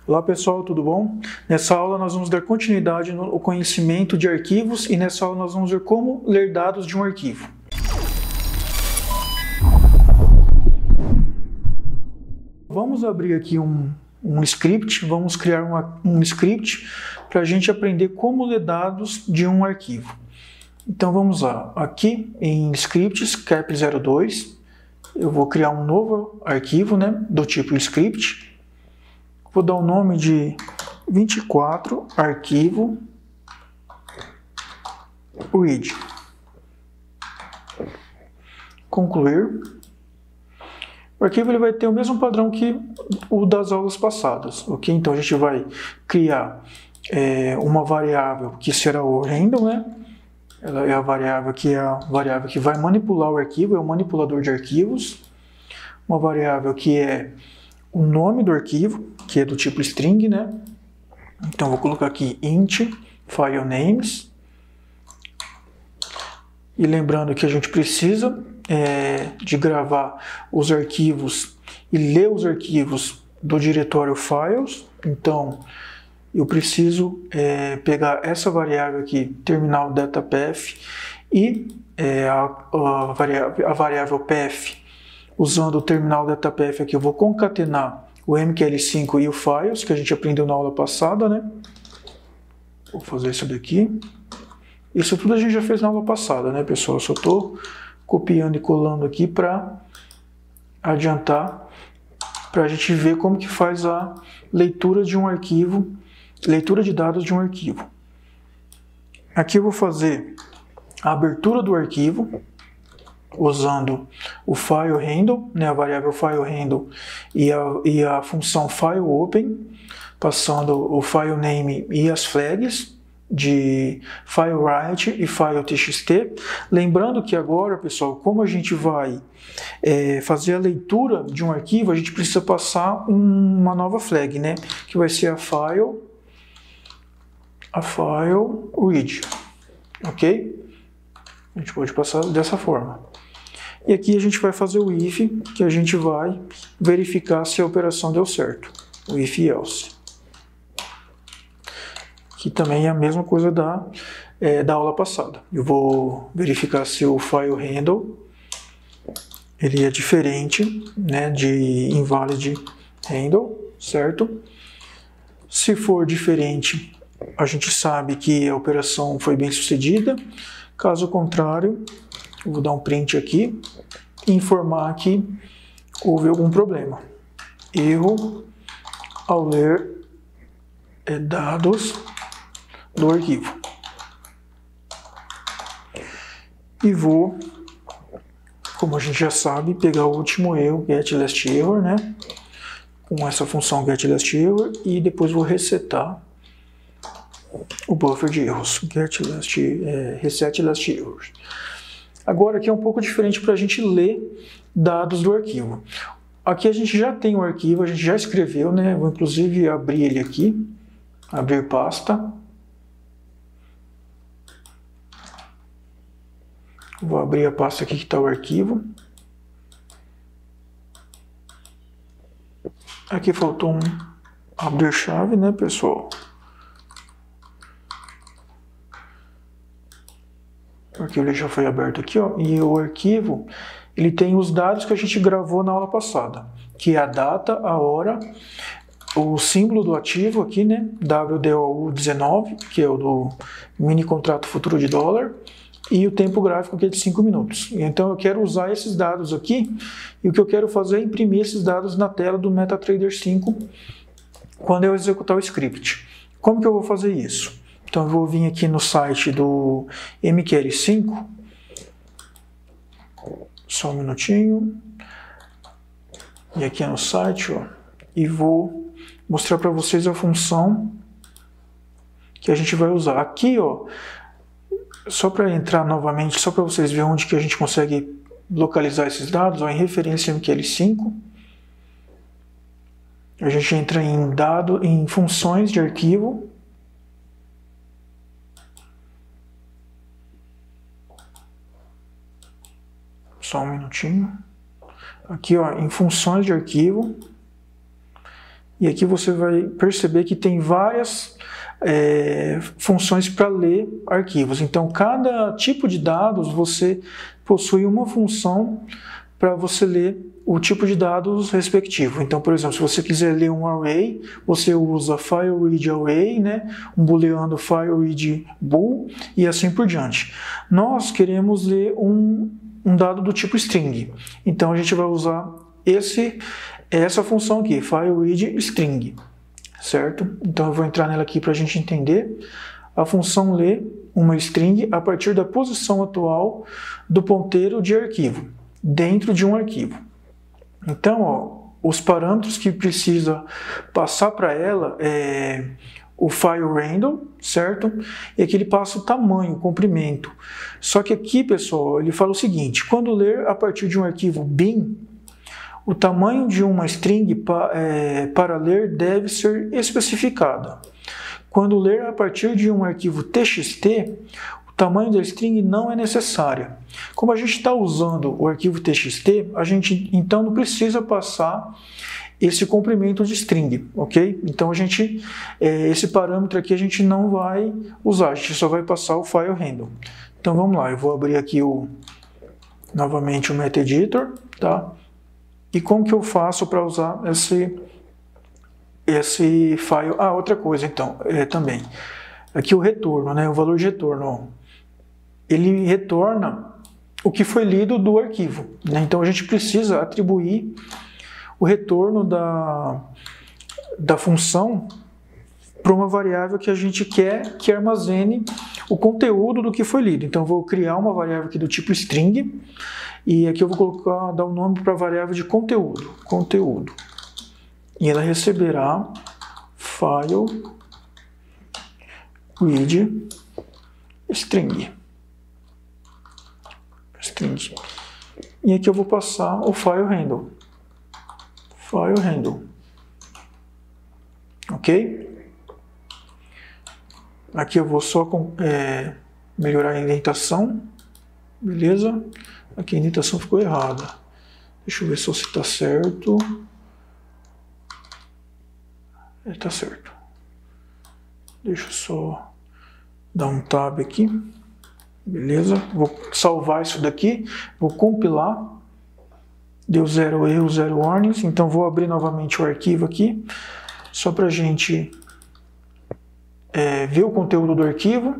Olá pessoal, tudo bom? Nessa aula nós vamos dar continuidade no conhecimento de arquivos e nessa aula nós vamos ver como ler dados de um arquivo. Vamos abrir aqui um script, vamos criar um script para a gente aprender como ler dados de um arquivo. Então vamos lá, aqui em scripts, cap02, eu vou criar um novo arquivo, do tipo script. Vou dar o nome de 24 arquivo read. Concluir. O arquivo ele vai ter o mesmo padrão que o das aulas passadas, ok? Então a gente vai criar uma variável que será o handle, Ela é a variável que vai manipular o arquivo, é o manipulador de arquivos. Uma variável que é o nome do arquivo, que é do tipo string, Então vou colocar aqui int file names. E lembrando que a gente precisa de gravar os arquivos e ler os arquivos do diretório files. Então eu preciso pegar essa variável aqui, terminal datapath, e a variável path, usando o terminal datapath aqui, eu vou concatenar o MQL5 e o files, que a gente aprendeu na aula passada, Vou fazer isso daqui. Isso tudo a gente já fez na aula passada, pessoal? Eu só estou copiando e colando aqui para adiantar, para a gente ver como que faz a leitura de um arquivo, leitura de dados de um arquivo. Aqui eu vou fazer a abertura do arquivo, usando o file handle, a variável file handle e a função file open, passando o file name e as flags de file write e file txt. Lembrando que agora, pessoal, como a gente vai fazer a leitura de um arquivo, a gente precisa passar uma nova flag, que vai ser a file read, ok? A gente pode passar dessa forma. E aqui a gente vai fazer o if, que a gente vai verificar se a operação deu certo, o if else. Que também é a mesma coisa da aula passada. Eu vou verificar se o file handle ele é diferente, de invalid handle, certo? Se for diferente, a gente sabe que a operação foi bem sucedida. Caso contrário, eu vou dar um print aqui e informar que houve algum problema. Erro ao ler dados do arquivo. E vou, como a gente já sabe, pegar o último erro, getLastError, com essa função getLastError, e depois vou resetar o buffer de erros, resetLastError. Agora aqui é um pouco diferente para a gente ler dados do arquivo. Aqui a gente já tem o arquivo, a gente já escreveu, Vou inclusive abrir ele aqui, abrir pasta. Vou abrir a pasta aqui que está o arquivo. Aqui faltou um abrir chave, pessoal? O arquivo já foi aberto aqui, e o arquivo ele tem os dados que a gente gravou na aula passada, que é a data, a hora, o símbolo do ativo aqui, WDOU19, que é o do mini contrato futuro de dólar, e o tempo gráfico que é de 5 minutos. Então eu quero usar esses dados aqui, e o que eu quero fazer é imprimir esses dados na tela do MetaTrader 5 quando eu executar o script. Como que eu vou fazer isso? Então eu vou vir aqui no site do MQL5, só um minutinho, e aqui no site, e vou mostrar para vocês a função que a gente vai usar. Aqui, só para entrar novamente, só para vocês verem onde que a gente consegue localizar esses dados, em referência MQL5, a gente entra em funções de arquivo, só um minutinho, aqui em funções de arquivo, E aqui você vai perceber que tem várias funções para ler arquivos. Então, cada tipo de dados você possui uma função para você ler o tipo de dados respectivo. Então, por exemplo, se você quiser ler um array, você usa fileReadArray, né? Um booleano fileReadBool e assim por diante. Nós queremos ler um dado do tipo string. Então, a gente vai usar essa função aqui, fileReadString, certo? Então, eu vou entrar nela aqui para a gente entender. A função lê uma string a partir da posição atual do ponteiro de arquivo, dentro de um arquivo. Então, ó, os parâmetros que precisa passar para ela é o fileRandom, certo? E aqui ele passa o tamanho, o comprimento. Só que aqui, pessoal, ele fala o seguinte: quando ler a partir de um arquivo bin, o tamanho de uma string para ler deve ser especificado. Quando ler a partir de um arquivo txt, o tamanho da string não é necessário. Como a gente está usando o arquivo txt, a gente então não precisa passar esse comprimento de string, ok? Então esse parâmetro aqui a gente não vai usar, a gente só vai passar o fileRandom. Então vamos lá, eu vou abrir aqui novamente o MetaEditor, tá? E como que eu faço para usar esse file? Ah, outra coisa então, também. Aqui o retorno, né? O valor de retorno, ó, ele retorna o que foi lido do arquivo, né? Então a gente precisa atribuir o retorno da função para uma variável que a gente quer que armazene o conteúdo do que foi lido. Então eu vou criar uma variável aqui do tipo string, e aqui eu vou dar o nome para a variável de conteúdo. E ela receberá fileReadString. E aqui eu vou passar o fileRandom. Ok? Aqui eu vou só melhorar a indentação. Beleza? Aqui a indentação ficou errada. Deixa eu ver só se está certo. Está certo. Deixa eu só dar um tab aqui. Beleza? Vou salvar isso daqui. Vou compilar. Deu 0 erro, 0 warnings. Então vou abrir novamente o arquivo aqui. Só para a gente ver o conteúdo do arquivo.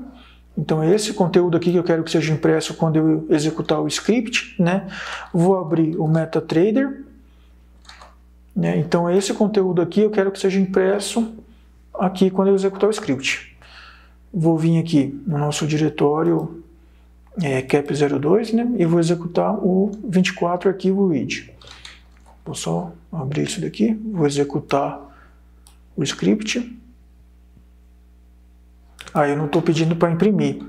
Então é esse conteúdo aqui que eu quero que seja impresso quando eu executar o script, né? Vou abrir o MetaTrader, né? Então é esse conteúdo aqui eu quero que seja impresso aqui quando eu executar o script. Vou vir aqui no nosso diretório cap02, né? E vou executar o 24 arquivo read. Vou só abrir isso daqui, vou executar o script. Eu não estou pedindo para imprimir,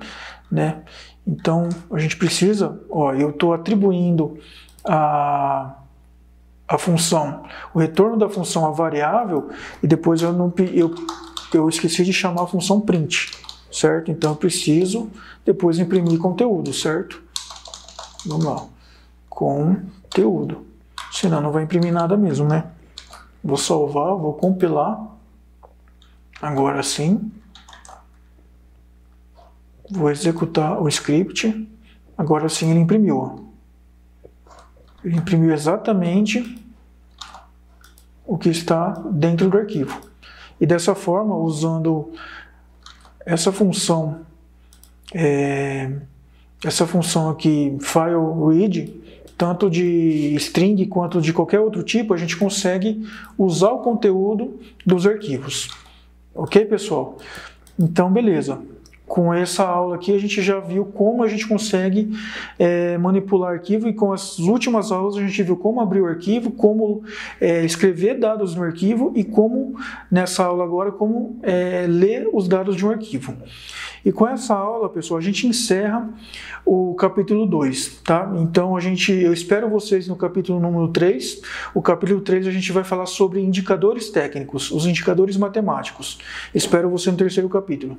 né? Então a gente precisa, eu estou atribuindo a função, o retorno da função à variável, e depois eu esqueci de chamar a função print, certo? Então eu preciso depois imprimir conteúdo, certo? Vamos lá, conteúdo, senão não vai imprimir nada mesmo, né? Vou salvar, vou compilar, agora sim. Vou executar o script, agora sim ele imprimiu. Ele imprimiu exatamente o que está dentro do arquivo. E dessa forma, usando essa função aqui, fileRead, tanto de string quanto de qualquer outro tipo, a gente consegue usar o conteúdo dos arquivos. Ok, pessoal? Então, beleza. Com essa aula aqui a gente já viu como a gente consegue manipular arquivo, e com as últimas aulas a gente viu como abrir o arquivo, como escrever dados no arquivo, e como, nessa aula agora, como ler os dados de um arquivo. E com essa aula, pessoal, a gente encerra o capítulo 2, tá? Então eu espero vocês no capítulo número 3. O capítulo 3 a gente vai falar sobre indicadores técnicos, os indicadores matemáticos. Espero você no terceiro capítulo.